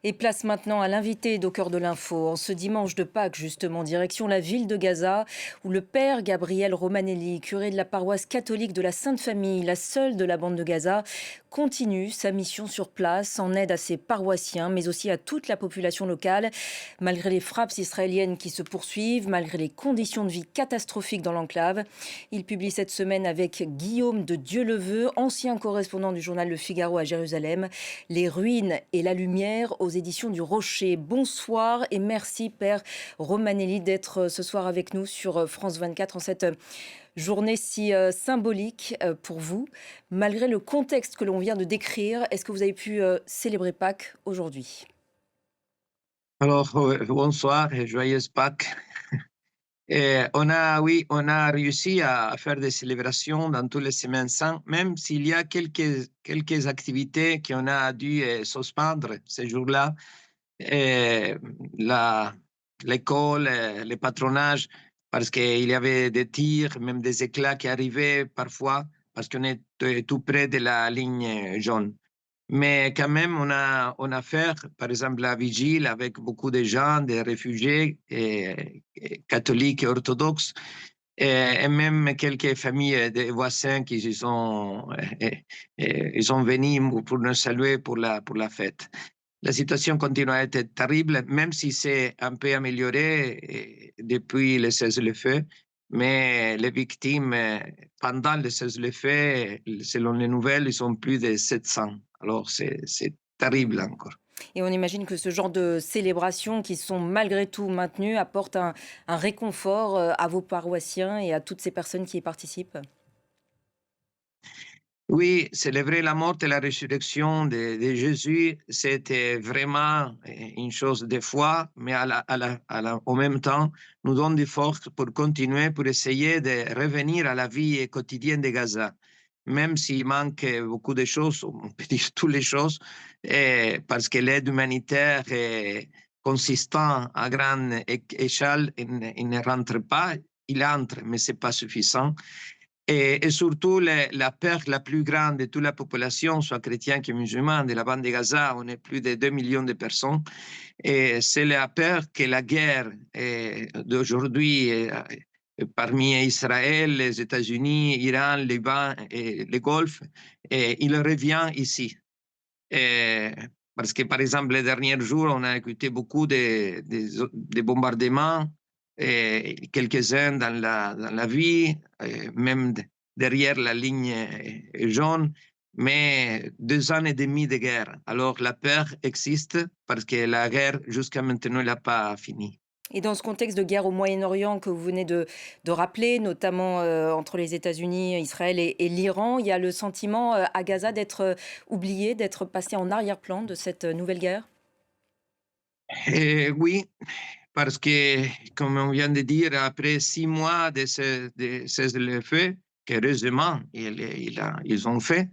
Et place maintenant à l'invité d'Au cœur de l'info. En ce dimanche de Pâques, justement, direction la ville de Gaza, où le père Gabriel Romanelli, curé de la paroisse catholique de la Sainte Famille, la seule de la bande de Gaza, continue sa mission sur place en aide à ses paroissiens, mais aussi à toute la population locale. Malgré les frappes israéliennes qui se poursuivent, malgré les conditions de vie catastrophiques dans l'enclave, il publie cette semaine avec Guillaume de Dieuleveux, ancien correspondant du journal Le Figaro à Jérusalem, Les ruines et la lumière aux éditions du Rocher. Bonsoir et merci Père Romanelli d'être ce soir avec nous sur France 24 en cette journée si symbolique pour vous. Malgré le contexte que l'on vient de décrire, est-ce que vous avez pu célébrer Pâques aujourd'hui? Alors, bonsoir et joyeuse Pâques. Oui, on a réussi à faire des célébrations dans toutes les semaines saintes, même s'il y a quelques activités qu'on a dû suspendre ces jours-là. Et la- L'école, le patronage, parce qu'il y avait des tirs, même des éclats qui arrivaient parfois, parce qu'on est tout près de la ligne jaune. Mais quand même, on a fait, par exemple, la vigile avec beaucoup de gens, des réfugiés et catholiques et orthodoxes, et même quelques familles de voisins qui ils sont venus pour nous saluer pour la fête. La situation continue à être terrible, même si c'est un peu amélioré depuis le cessez-le-feu. Mais les victimes, pendant le cessez-le-feu, selon les nouvelles, ils sont plus de 700. Alors, c'est terrible encore. Et on imagine que ce genre de célébrations qui sont malgré tout maintenues apportent un réconfort à vos paroissiens et à toutes ces personnes qui y participent. Oui, célébrer la mort et la résurrection de Jésus, c'était vraiment une chose de foi, mais au même temps, nous donne des forces pour continuer, pour essayer de revenir à la vie quotidienne de Gaza. Même s'il manque beaucoup de choses, on peut dire toutes les choses, parce que l'aide humanitaire est consistant à grande échelle, il ne rentre pas, il entre, mais ce n'est pas suffisant. Et surtout, la peur la plus grande de toute la population, soit chrétienne que musulmane, de la bande de Gaza, on est plus de 2 millions de personnes, et c'est la peur que la guerre d'aujourd'hui parmi Israël, les États-Unis, Iran, Liban et le Golfe, et il revient ici. Et parce que, par exemple, les derniers jours, on a écouté beaucoup de bombardements, et quelques-uns dans la vie, même derrière la ligne jaune, mais 2 ans et demi de guerre. Alors la peur existe parce que la guerre, jusqu'à maintenant, n'a pas fini. Et dans ce contexte de guerre au Moyen-Orient que vous venez de rappeler, notamment entre les États-Unis, Israël et l'Iran, il y a le sentiment à Gaza d'être oublié, d'être passé en arrière-plan de cette nouvelle guerre? Oui, parce que, comme on vient de dire, après 6 mois de cessez-le-feu, qu'heureusement ils ont fait,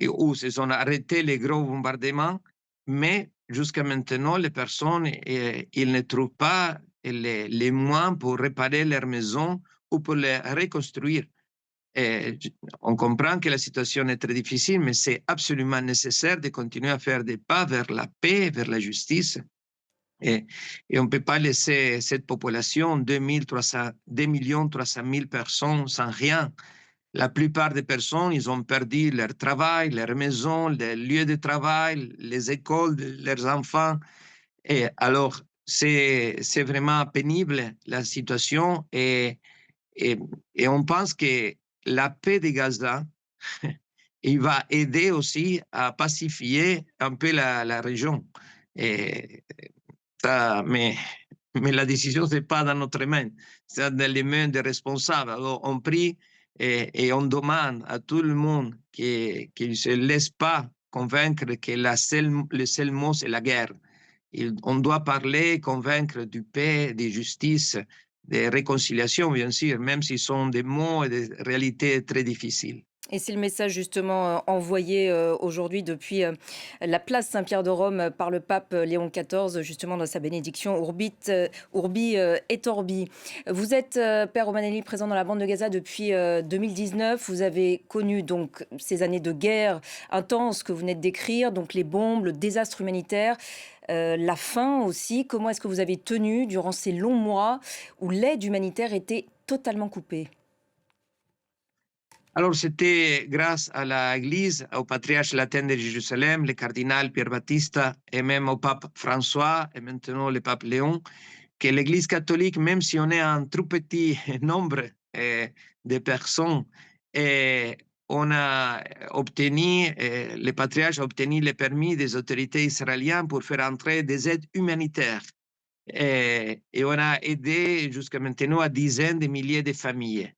où se sont arrêtés les gros bombardements, mais jusqu'à maintenant, les personnes, ils ne trouvent pas les moyens pour réparer leur maison ou pour les reconstruire. On comprend que la situation est très difficile, mais c'est absolument nécessaire de continuer à faire des pas vers la paix, vers la justice. Et, et on ne peut pas laisser cette population, 2 300 000 personnes, sans rien. La plupart des personnes, ils ont perdu leur travail, leur maison, les lieux de travail, les écoles de leurs enfants. Et alors, c'est vraiment pénible la situation. Et, et on pense que la paix de Gaza, il va aider aussi à pacifier un peu la région. Et mais, mais la décision, ce n'est pas dans notre main, c'est dans les mains des responsables. Alors, on prie et on demande à tout le monde qu'il ne se laisse pas convaincre que le seul mot, c'est la guerre. On doit parler, convaincre du paix, de justice, de réconciliation, bien sûr, même si ce sont des mots et des réalités très difficiles. Et c'est le message justement envoyé aujourd'hui depuis la place Saint-Pierre de Rome par le pape Léon XIV, justement dans sa bénédiction Urbi et Orbi. Vous êtes, Père Romanelli, présent dans la bande de Gaza depuis 2019. Vous avez connu donc ces années de guerre intense que vous venez de décrire, donc les bombes, le désastre humanitaire, la faim aussi. Comment est-ce que vous avez tenu durant ces longs mois où l'aide humanitaire était totalement coupée? Alors, c'était grâce à l'Église, au patriarche latin de Jérusalem, le cardinal Pierre Battista, et même au pape François, et maintenant le pape Léon, que l'Église catholique, même si on est un trop petit nombre de personnes, et on a obtenu, le patriarche a obtenu le permis des autorités israéliennes pour faire entrer des aides humanitaires. Et on a aidé jusqu'à maintenant à dizaines de milliers de familles.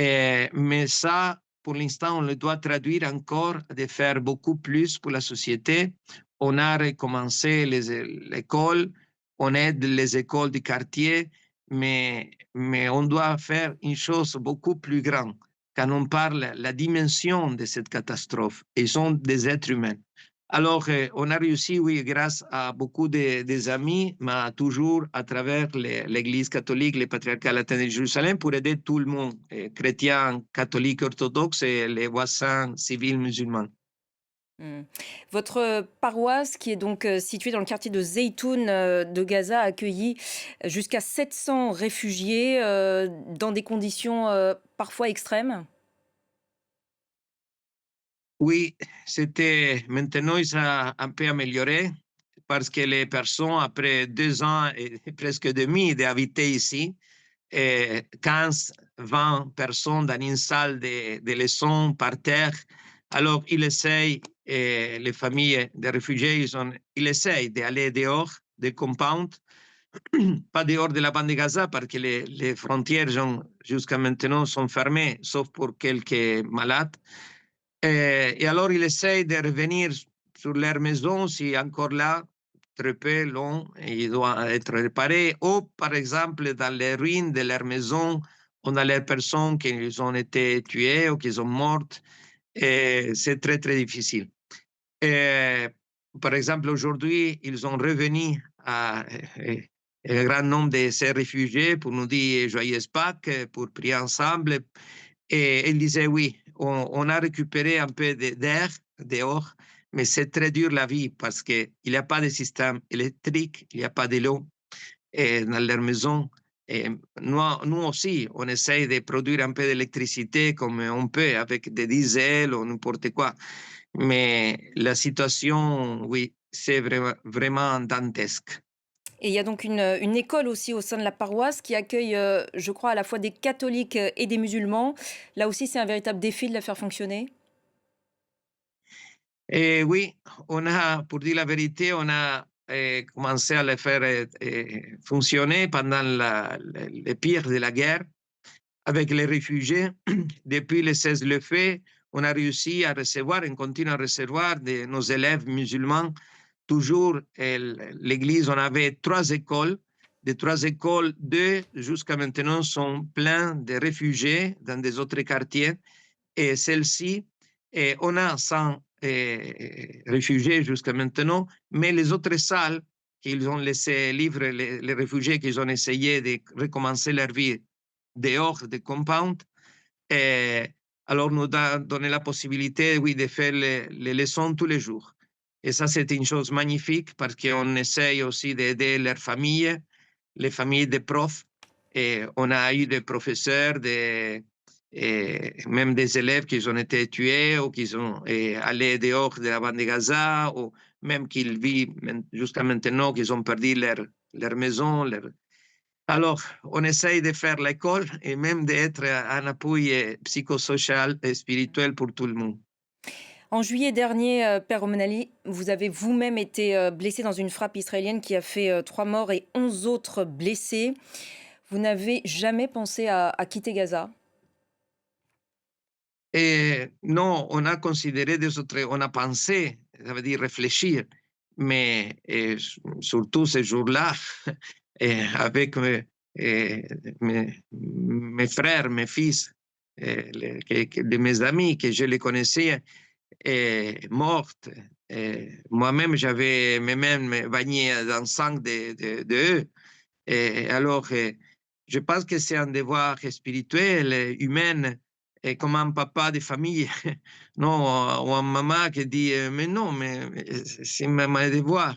Mais ça, pour l'instant, on le doit traduire encore, de faire beaucoup plus pour la société. On a recommencé l'école, on aide les écoles du quartier, mais on doit faire une chose beaucoup plus grande. Quand on parle la dimension de cette catastrophe, ils sont des êtres humains. Alors, on a réussi, oui, grâce à beaucoup des amis, mais toujours à travers l'Église catholique, le patriarcat latin de Jérusalem, pour aider tout le monde, chrétiens, catholiques, orthodoxes et les voisins civils musulmans. Mmh. Votre paroisse, qui est donc située dans le quartier de Zeytoun de Gaza, a accueilli jusqu'à 700 réfugiés dans des conditions parfois extrêmes. Oui, c'était maintenant, il s'est un peu amélioré parce que les personnes, après 2 ans et presque demi d'habiter ici, 15, 20 personnes dans une salle de leçons par terre. Alors, ils essayent, les familles de réfugiés, ils essayent d'aller dehors des compounds, pas dehors de la bande de Gaza parce que les frontières jusqu'à maintenant sont fermées, sauf pour quelques malades. Et alors, ils essayent de revenir sur leur maison, si encore là, très peu long, et il doit être réparé. Ou, par exemple, dans les ruines de leur maison, on a les personnes qui ont été tuées ou qui sont mortes. Et c'est très, très difficile. Et, par exemple, aujourd'hui, ils sont revenus à un grand nombre de ces réfugiés pour nous dire Joyeuse Pâques, pour prier ensemble. Et il disait, oui, on a récupéré un peu d'air dehors, mais c'est très dur la vie parce qu'il n'y a pas de système électrique, il n'y a pas de l'eau dans leur maison. Et nous aussi, on essaye de produire un peu d'électricité comme on peut avec des diesels ou n'importe quoi. Mais la situation, oui, c'est vraiment, vraiment dantesque. Et il y a donc une école aussi au sein de la paroisse qui accueille, je crois, à la fois des catholiques et des musulmans. Là aussi, c'est un véritable défi de la faire fonctionner. Et oui, on a, pour dire la vérité, on a commencé à le faire fonctionner pendant le pire de la guerre avec les réfugiés. Depuis le 16 le fait, on a réussi à recevoir, on continue à recevoir de nos élèves musulmans. Toujours, l'Église, on avait 3 écoles. Des 3 écoles, 2 jusqu'à maintenant sont pleines de réfugiés dans des autres quartiers. Et celle-ci, on a 100 réfugiés jusqu'à maintenant, mais les autres salles qu'ils ont laissé libres, les réfugiés qu'ils ont essayé de recommencer leur vie dehors des compounds, et alors nous a donné la possibilité, oui, de faire les leçons tous les jours. Et ça, c'est une chose magnifique parce qu'on essaye aussi d'aider leurs familles, les familles des profs. Et on a eu des professeurs, et même des élèves qui ont été tués ou qui sont allés dehors de la bande de Gaza, ou même qu'ils vivent jusqu'à maintenant, qu'ils ont perdu leur maison. Alors, on essaye de faire l'école et même d'être un appui psychosocial et spirituel pour tout le monde. En juillet dernier, Père Romanelli, vous avez vous-même été blessé dans une frappe israélienne qui a fait 3 morts et 11 autres blessés. Vous n'avez jamais pensé à quitter Gaza? Et non, on a considéré des autres, on a pensé, ça veut dire réfléchir, mais surtout ce jour-là, avec mes frères, mes fils, de mes amis que je les connaissais est morte. Et moi-même, j'avais même baigné dans le sang de eux. Et alors, je pense que c'est un devoir spirituel, humain, et comme un papa de famille, non, ou une maman qui dit, mais non, mais c'est mon devoir.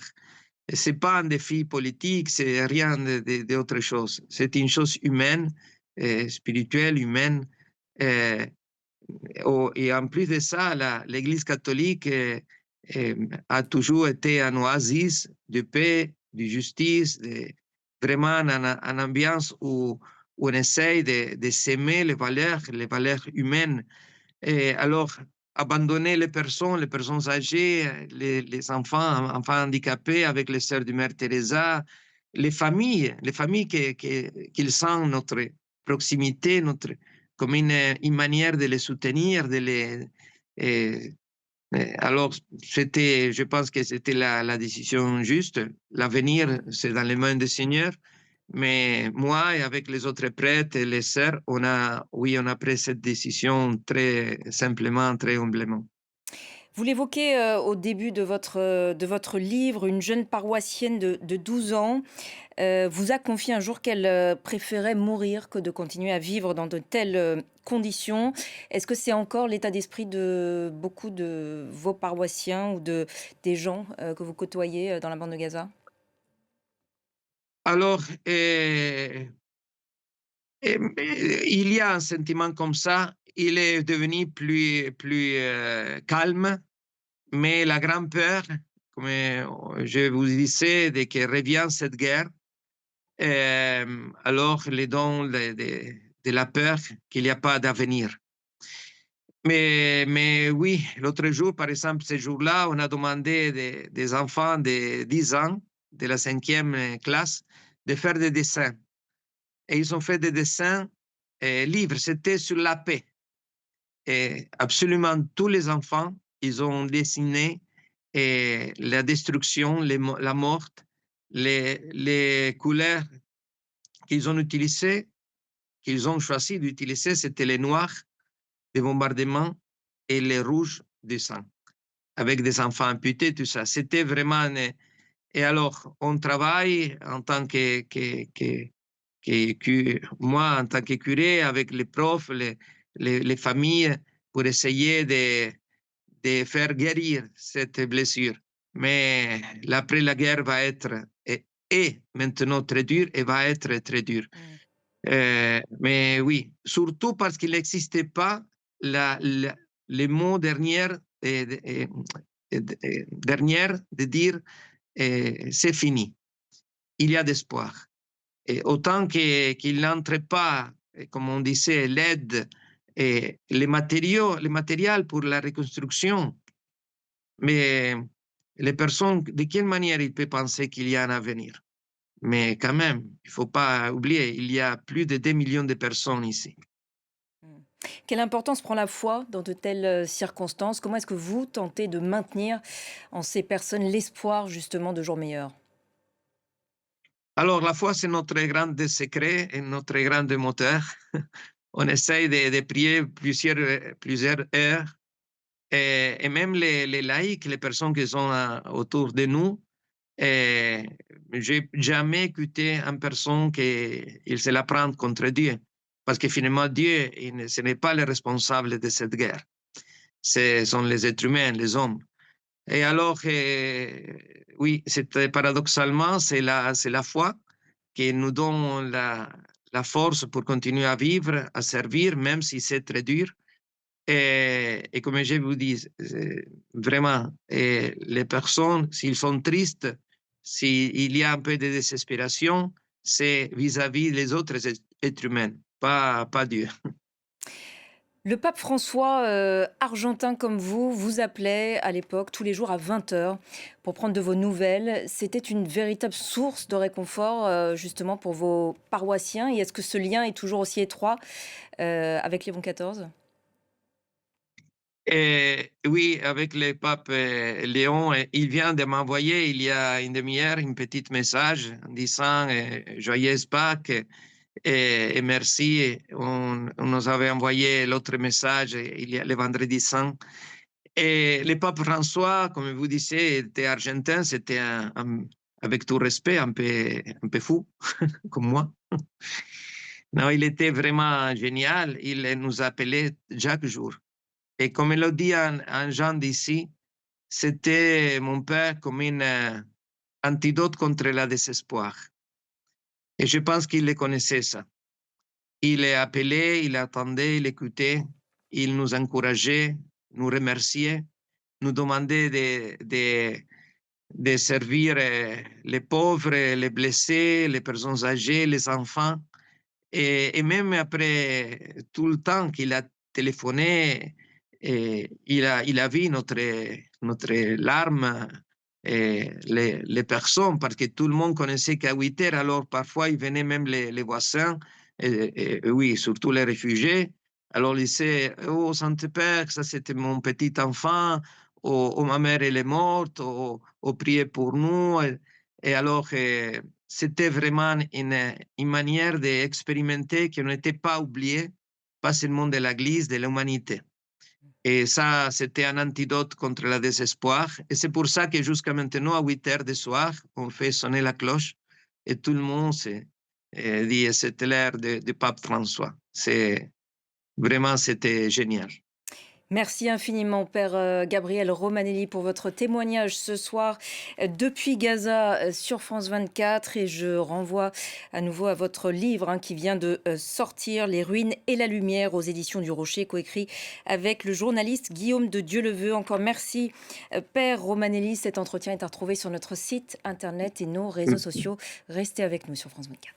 Et c'est pas un défi politique, c'est rien d'autre chose. C'est une chose humaine, spirituelle, humaine. euh, et en plus de ça, l'Église catholique a toujours été un oasis de paix, de justice, vraiment une ambiance où on essaye de s'aimer les valeurs humaines. Et alors, abandonner les personnes âgées, les enfants handicapés avec les sœurs de Mère Teresa, les familles qui sentent notre proximité, comme une manière de les soutenir, et, alors, je pense que c'était la décision juste. L'avenir, c'est dans les mains du Seigneur. Mais moi et avec les autres prêtres et les sœurs, oui, on a pris cette décision très simplement, très humblement. Vous l'évoquez au début de votre livre, une jeune paroissienne de 12 ans vous a confié un jour qu'elle préférait mourir que de continuer à vivre dans de telles conditions. Est-ce que c'est encore l'état d'esprit de beaucoup de vos paroissiens ou des gens que vous côtoyez dans la bande de Gaza? Alors, il y a un sentiment comme ça. Il est devenu plus calme, mais la grande peur, comme je vous disais, de que revient cette guerre, alors les dons de la peur qu'il n'y a pas d'avenir. Mais oui, l'autre jour, par exemple, ce jour-là, on a demandé des enfants de 10 ans, de la cinquième classe, de faire des dessins. Et ils ont fait des dessins livres, c'était sur la paix. Et absolument tous les enfants, ils ont dessiné la destruction, la mort, les couleurs qu'ils ont utilisées, qu'ils ont choisi d'utiliser, c'était les noirs des bombardements et les rouges du sang, avec des enfants amputés, tout ça. C'était vraiment... Et alors, on travaille en tant moi, en tant que curé, avec les profs, les familles, pour essayer de faire guérir cette blessure. Mais l'après la guerre va être, est maintenant très dur et va être très dur. Mm. Mais oui, surtout parce qu'il n'existait pas les mots derniers, dernière de dire c'est fini, il y a d'espoir. Et autant qu'il n'entre pas, comme on disait, l'aide et les matériels pour la reconstruction, mais les personnes, de quelle manière ils peuvent penser qu'il y a un avenir? Mais quand même, il ne faut pas oublier, il y a plus de 2 millions de personnes ici. Mm. Quelle importance prend la foi dans de telles circonstances? Comment est-ce que vous tentez de maintenir en ces personnes l'espoir justement de jours meilleurs? Alors, la foi, c'est notre grand secret et notre grand moteur. On essaye de prier plusieurs heures. Et même les laïcs, les personnes qui sont autour de nous, j'ai jamais écouté une personne qui se la prend contre Dieu. Parce que finalement, Dieu, ce n'est pas le responsable de cette guerre. Ce sont les êtres humains, les hommes. Et alors, oui, paradoxalement, c'est la foi qui nous donne la force pour continuer à vivre, à servir, même si c'est très dur. Et comme je vous dis, vraiment, les personnes, s'ils sont tristes, s'il y a un peu de désespération, c'est vis-à-vis les autres êtres humains, pas Dieu. Le pape François, argentin comme vous appelait à l'époque tous les jours à 20 heures pour prendre de vos nouvelles. C'était une véritable source de réconfort, justement pour vos paroissiens. Et est-ce que ce lien est toujours aussi étroit, avec Léon XIV? Et oui, avec le pape Léon, il vient de m'envoyer il y a une demi-heure un petit message en disant Joyeuse Pâques. Et merci. On nous avait envoyé l'autre message il y a le vendredi saint. Et le pape François, comme vous disiez, était argentin, c'était avec tout respect, un peu fou, comme moi. Non, il était vraiment génial. Il nous appelait chaque jour. Et comme il le dit un gens d'ici, c'était mon père comme une antidote contre le désespoir. Et je pense qu'il le connaissait ça. Il est appelé, il attendait, il écoutait, il nous encourageait, nous remerciait, nous demandait de servir les pauvres, les blessés, les personnes âgées, les enfants. Et même après tout le temps qu'il a téléphoné, il a vu notre larme, les personnes, parce que tout le monde connaissait qu'à 8 heures, alors parfois ils venaient même les voisins, et oui, surtout les réfugiés. Alors ils disaient, oh, Saint-Père, ça c'était mon petit enfant, ou ma mère elle est morte, ou priez pour nous. Et alors, c'était vraiment une manière d'expérimenter qu'on n'était pas oublié, pas seulement de l'Église, de l'humanité. Et ça, c'était un antidote contre le désespoir. Et c'est pour ça que jusqu'à maintenant, à 8 heures du soir, on fait sonner la cloche et tout le monde dit c'était l'heure de Pape François. Vraiment, c'était génial. Merci infiniment, Père Gabriel Romanelli, pour votre témoignage ce soir depuis Gaza sur France 24. Et je renvoie à nouveau à votre livre qui vient de sortir, Les ruines et la lumière, aux éditions du Rocher, coécrit avec le journaliste Guillaume de Dieuleveux. Encore merci, Père Romanelli. Cet entretien est à retrouver sur notre site internet et nos réseaux sociaux. Restez avec nous sur France 24.